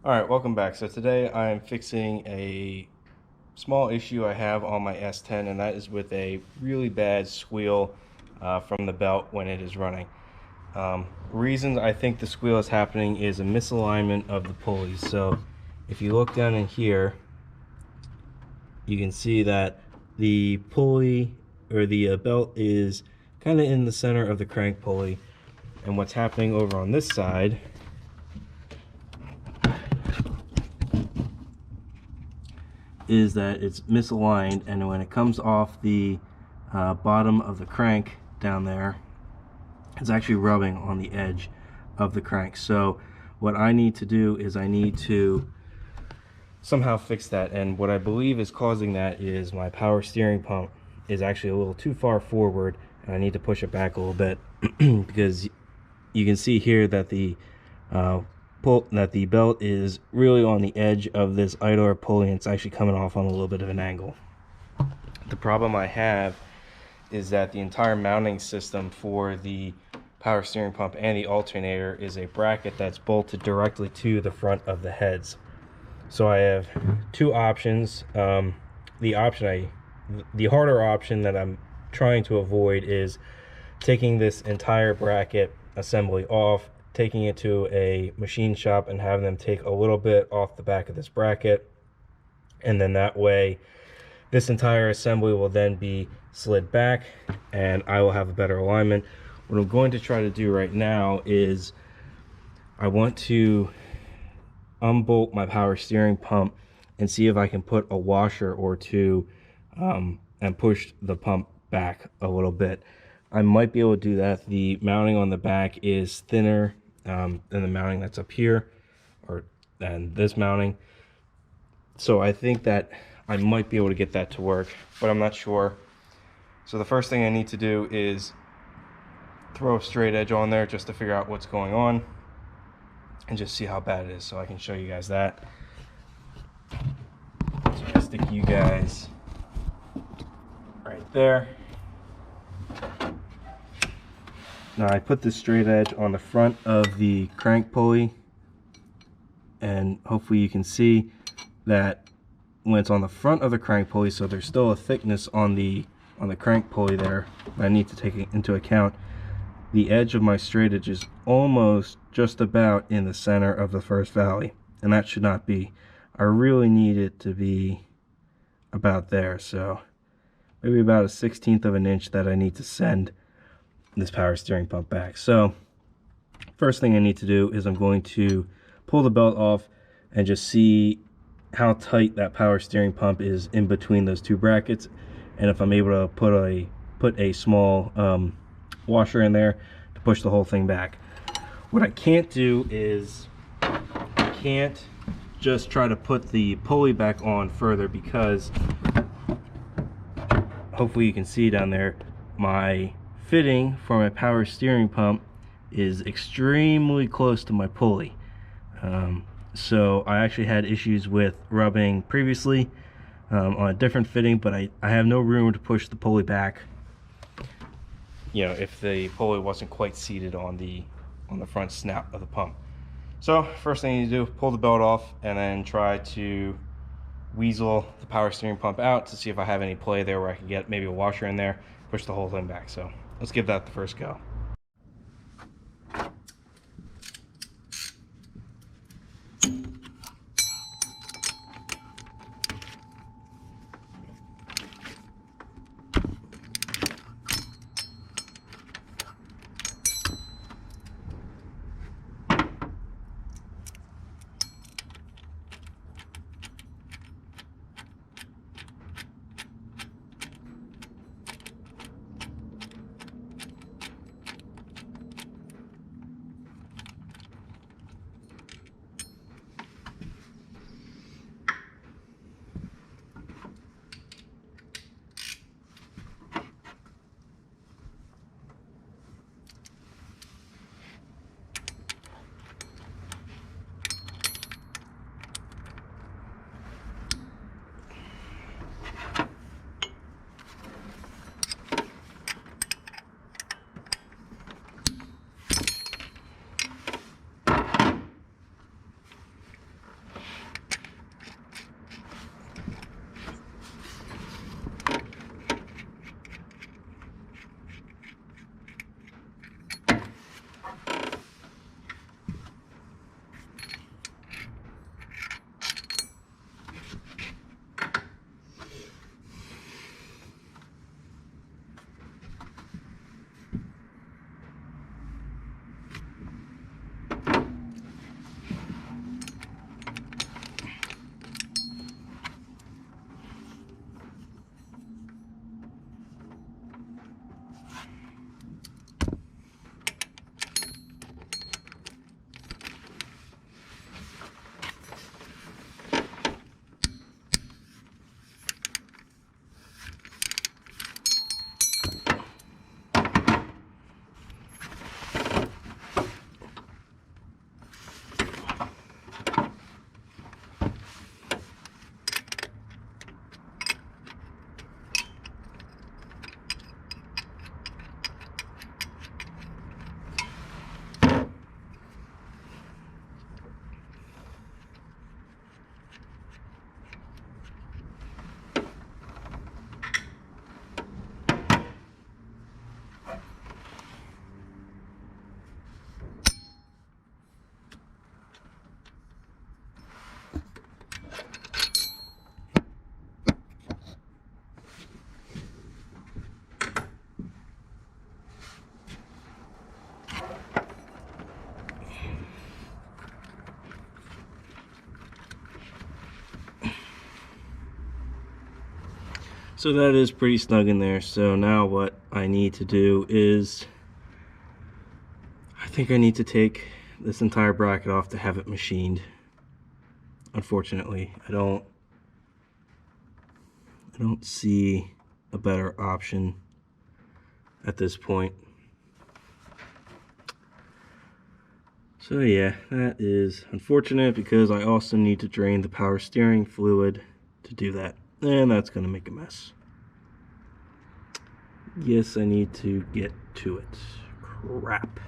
Alright, welcome back. So today I'm fixing a small issue I have on my S10, and that is with a really bad squeal from the belt when it is running. Reasons I think the squeal is happening is a misalignment of the pulleys. So if you look down in here, you can see that the pulley or the belt is kind of in the center of the crank pulley, and what's happening over on this side is that it's misaligned, and when it comes off the bottom of the crank down there, it's actually rubbing on the edge of the crank. So what I need to do is I need to somehow fix that, and what I believe is causing that is my power steering pump is actually a little too far forward, and I need to push it back a little bit because you can see here that the belt is really on the edge of this idler pulley, and it's actually coming off on a little bit of an angle. The problem I have is that the entire mounting system for the power steering pump and the alternator is a bracket that's bolted directly to the front of the heads. So I have two options. The harder option that I'm trying to avoid is taking this entire bracket assembly off, taking it to a machine shop and having them take a little bit off the back of this bracket, and then that way this entire assembly will then be slid back and I will have a better alignment. What I'm going to try to do right now is I want to unbolt my power steering pump and see if I can put a washer or two and push the pump back a little bit. I might be able to do that. The mounting on the back is thinner than the mounting that's up here, than this mounting. So I think that I might be able to get that to work, but I'm not sure. So the first thing I need to do is throw a straight edge on there just to figure out what's going on and just see how bad it is, so I can show you guys that. So I stick you guys right there. Now I put this straight edge on the front of the crank pulley, and hopefully you can see that when it's on the front of the crank pulley, so there's still a thickness on the crank pulley there that I need to take into account. The edge of my straight edge is almost just about in the center of the first valley, and that should not be. I really need it to be about there, so maybe about 1/16 of an inch that I need to send this power steering pump back. So first thing I need to do is I'm going to pull the belt off and just see how tight that power steering pump is in between those two brackets, and if I'm able to put a small washer in there to push the whole thing back. What I can't do is I can't just try to put the pulley back on further, because hopefully you can see down there, my fitting for my power steering pump is extremely close to my pulley. So I actually had issues with rubbing previously on a different fitting, but I have no room to push the pulley back, you know, if the pulley wasn't quite seated on the front snout of the pump. So first thing you need to do, pull the belt off and then try to weasel the power steering pump out to see if I have any play there where I can get maybe a washer in there, push the whole thing back. So let's give that the first go. So that is pretty snug in there. So now what I need to do is, I think I need to take this entire bracket off to have it machined. Unfortunately, I don't see a better option at this point. So yeah, that is unfortunate because I also need to drain the power steering fluid to do that, and that's going to make a mess. Yes, I need to get to it. Crap.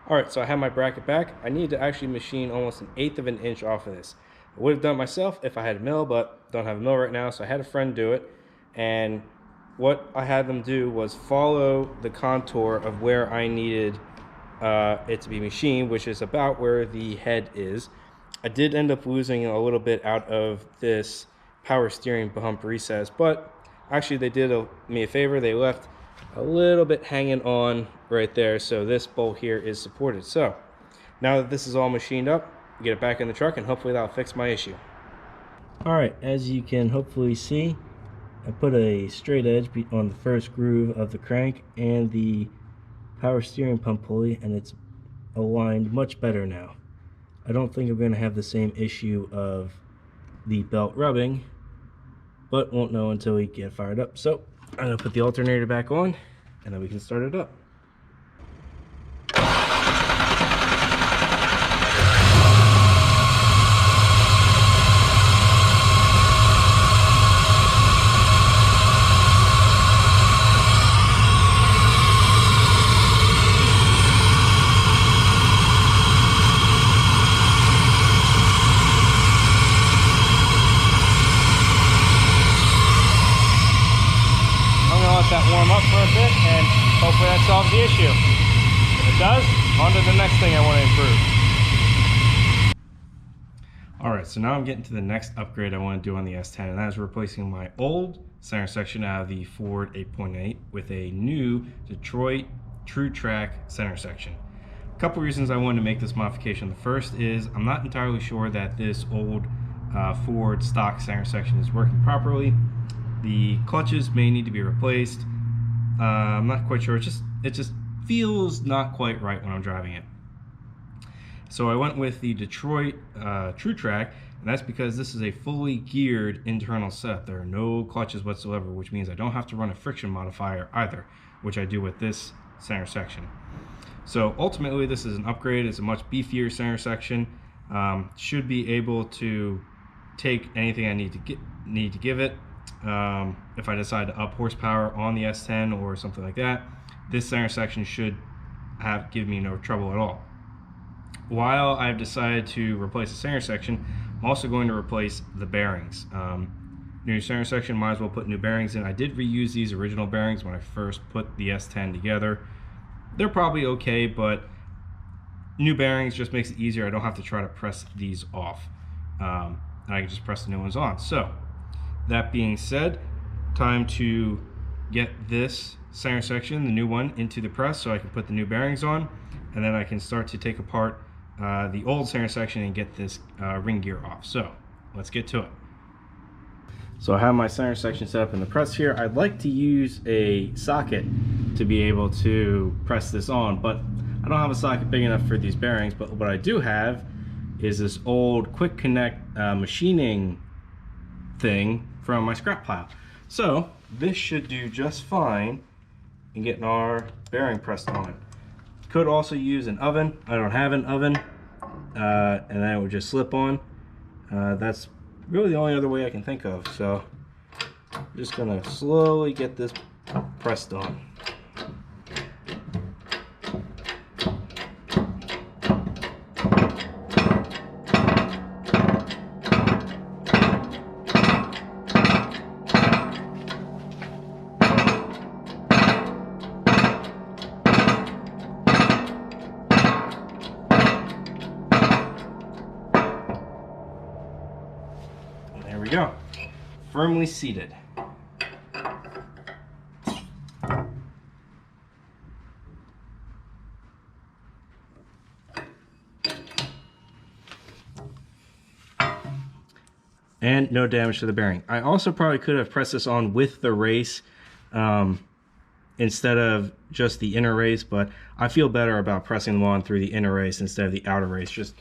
Alright, so I have my bracket back. I need to actually machine almost 1/8 of an inch off of this. I would have done it myself if I had a mill, but don't have a mill right now, so I had a friend do it. And what I had them do was follow the contour of where I needed it to be machined, which is about where the head is. I did end up losing a little bit out of this power steering bump recess, but actually they did me a favor. They left a little bit hanging on right there, so this bolt here is supported. So now that this is all machined up, get it back in the truck and hopefully that'll fix my issue. Alright, as you can hopefully see, I put a straight edge on the first groove of the crank and the power steering pump pulley, and it's aligned much better now. I don't think I'm going to have the same issue of the belt rubbing, but won't know until we get fired up. So I'm going to put the alternator back on and then we can start it up. That warm up for a bit and hopefully that solves the issue. If it does, on to the next thing I want to improve. Alright, so now I'm getting to the next upgrade I want to do on the S10, and that is replacing my old center section out of the Ford 8.8 with a new Detroit True Track center section. A couple reasons I wanted to make this modification. The first is I'm not entirely sure that this old Ford stock center section is working properly. The clutches may need to be replaced. I'm not quite sure. It just feels not quite right when I'm driving it. So I went with the Detroit True Track, and that's because this is a fully geared internal setup. There are no clutches whatsoever, which means I don't have to run a friction modifier either, which I do with this center section. So ultimately, this is an upgrade. It's a much beefier center section. Should be able to take anything I need to give it. If I decide to up horsepower on the S10 or something like that, this center section should give me no trouble at all. While I've decided to replace the center section, I'm also going to replace the bearings. New center section, might as well put new bearings in. I did reuse these original bearings when I first put the S10 together. They're probably okay, but new bearings just makes it easier. I don't have to try to press these off. And I can just press the new ones on. So that being said, time to get this center section, the new one, into the press so I can put the new bearings on, and then I can start to take apart the old center section and get this ring gear off. So let's get to it. So I have my center section set up in the press here. I'd like to use a socket to be able to press this on, but I don't have a socket big enough for these bearings. But what I do have is this old quick connect machining thing from my scrap pile. So this should do just fine in getting our bearing pressed on. Could also use an oven. I don't have an oven, and then it would just slip on. That's really the only other way I can think of. So I'm just gonna slowly get this pressed on. There we go, firmly seated. And no damage to the bearing. I also probably could have pressed this on with the race instead of just the inner race, but I feel better about pressing them on through the inner race instead of the outer race. Just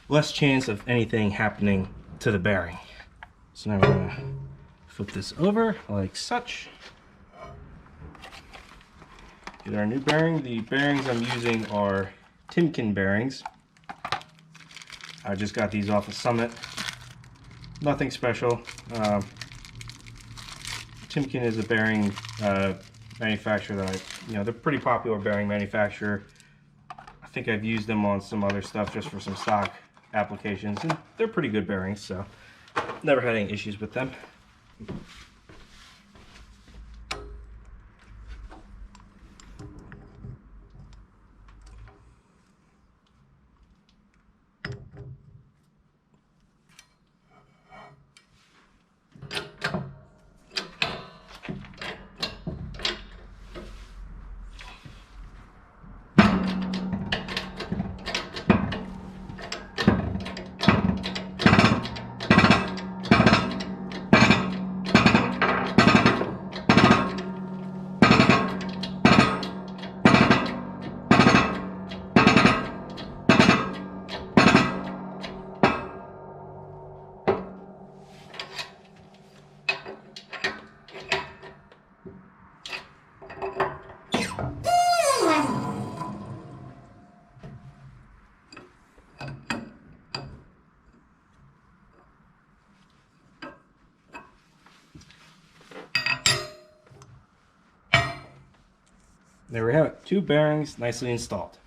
less chance of anything happening to the bearing. So now we're gonna flip this over like such. Get our new bearing. The bearings I'm using are Timken bearings. I just got these off of Summit. Nothing special. Timken is a bearing manufacturer that they're pretty popular bearing manufacturer. I think I've used them on some other stuff just for some stock applications, and they're pretty good bearings, so never had any issues with them. There we have it, 2 bearings nicely installed.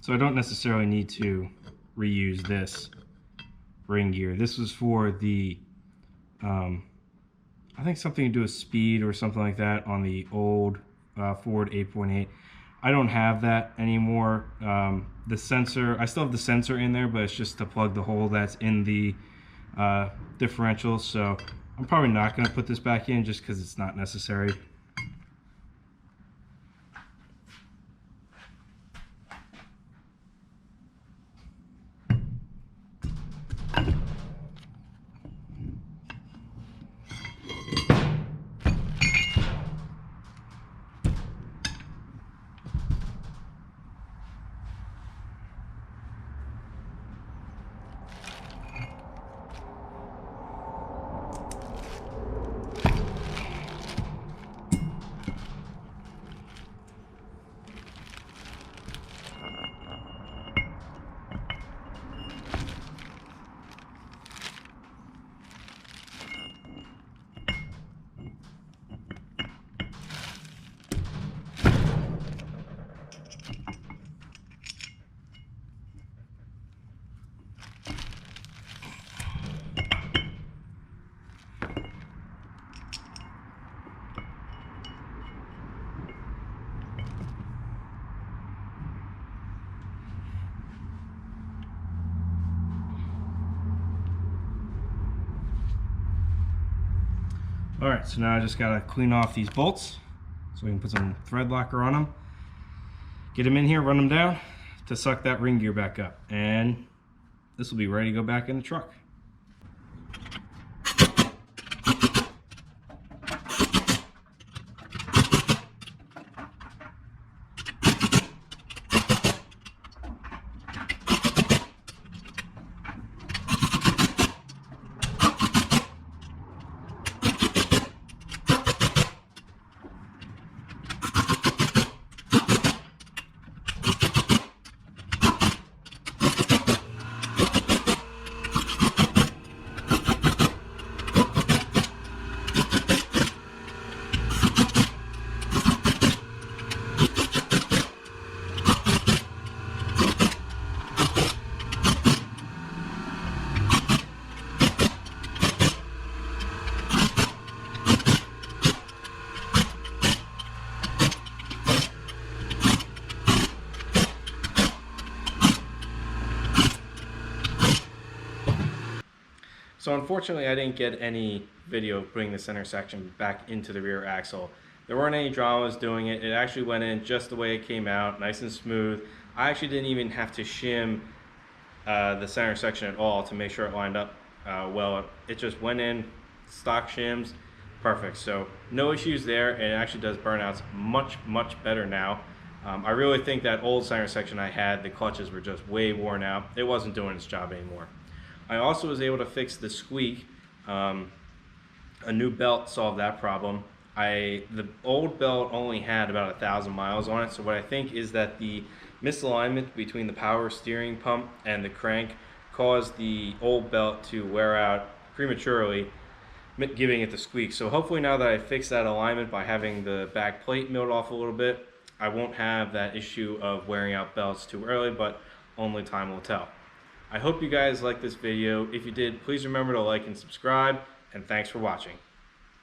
So I don't necessarily need to reuse this ring gear. This was for the, I think something to do with speed or something like that on the old Ford 8.8. I don't have that anymore. The sensor, I still have the sensor in there, but it's just to plug the hole that's in the differential. So I'm probably not going to put this back in just because it's not necessary. All right, so now I just gotta clean off these bolts so we can put some thread locker on them. Get them in here, run them down to suck that ring gear back up. And this will be ready to go back in the truck. So unfortunately I didn't get any video of putting the center section back into the rear axle. There weren't any dramas doing it. It actually went in just the way it came out, nice and smooth. I actually didn't even have to shim the center section at all to make sure it lined up well. It just went in, stock shims, perfect. So no issues there, and it actually does burnouts much better now. I really think that old center section I had, the clutches were just way worn out. It wasn't doing its job anymore. I also was able to fix the squeak. A new belt solved that problem. The old belt only had about 1,000 miles on it, so what I think is that the misalignment between the power steering pump and the crank caused the old belt to wear out prematurely, giving it the squeak. So hopefully now that I fixed that alignment by having the back plate milled off a little bit, I won't have that issue of wearing out belts too early, but only time will tell. I hope you guys liked this video. If you did, please remember to like and subscribe, and thanks for watching.